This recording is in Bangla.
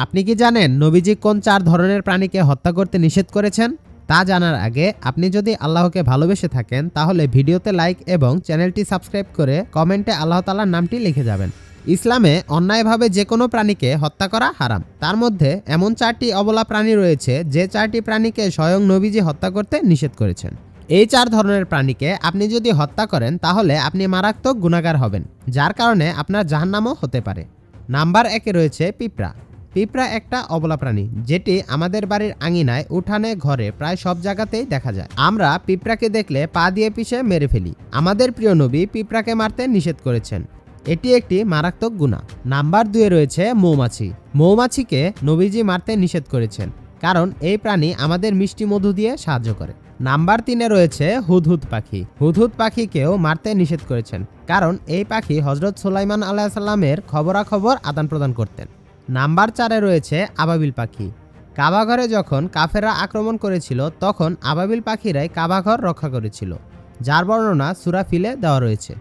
আপনি কি জানেন নবীজি কোন 4 ধরনের প্রাণীকে হত্যা করতে নিষেধ করেছেন? তা জানার আগে আপনি যদি আল্লাহকে ভালোবেসে থাকেন তাহলে ভিডিওতে লাইক এবং চ্যানেলটি সাবস্ক্রাইব করে কমেন্টে আল্লাহ তাআলার নামটি লিখে যাবেন। ইসলামে অন্যায়ভাবে যে কোনো প্রাণীকে হত্যা করা হারাম। তার মধ্যে এমন 4টি অবলা প্রাণী রয়েছে যে 4টি প্রাণীকে স্বয়ং নবীজি হত্যা করতে নিষেধ করেছেন। এই 4 ধরনের প্রাণীকে আপনি যদি হত্যা করেন তাহলে আপনি মারাত্মক গুনাহগার হবেন, যার কারণে আপনার জাহান্নামও হতে পারে। নাম্বার 1-এ রয়েছে পিঁপড়া। পিঁপড়া একটা অবলা প্রাণী যেটি আমাদের বাড়ির আঙিনায়, উঠানে, ঘরে প্রায় সব জায়গাতেই দেখা যায়। আমরা পিঁপড়াকে দেখলে পা দিয়ে পিষে মেরে ফেলি। আমাদের প্রিয় নবী পিঁপড়াকে মারতে নিষেধ করেছেন। এটি একটি মারাত্মক গুনাহ। নাম্বার 2-এ রয়েছে মৌমাছি। মৌমাছিকে নবীজি মারতে নিষেধ করেছেন, কারণ এই প্রাণী আমাদের মিষ্টি মধু দিয়ে সাহায্য করে। নাম্বার 3-এ রয়েছে হুদহুদ পাখি। হুদহুদ পাখিকেও মারতে নিষেধ করেছেন, কারণ এই পাখি হযরত সুলাইমান আলাইহিস সালামের খবরাখবর আদান প্রদান করতেন। নাম্বার 4-এ রয়েছে আবাবিল পাখি। কাবাঘরে যখন কাফেররা আক্রমণ করেছিল তখন আবাবিল পাখিরাই কাবাঘর রক্ষা করেছিল, যার বর্ণনা সূরা ফিলে দেওয়া রয়েছে।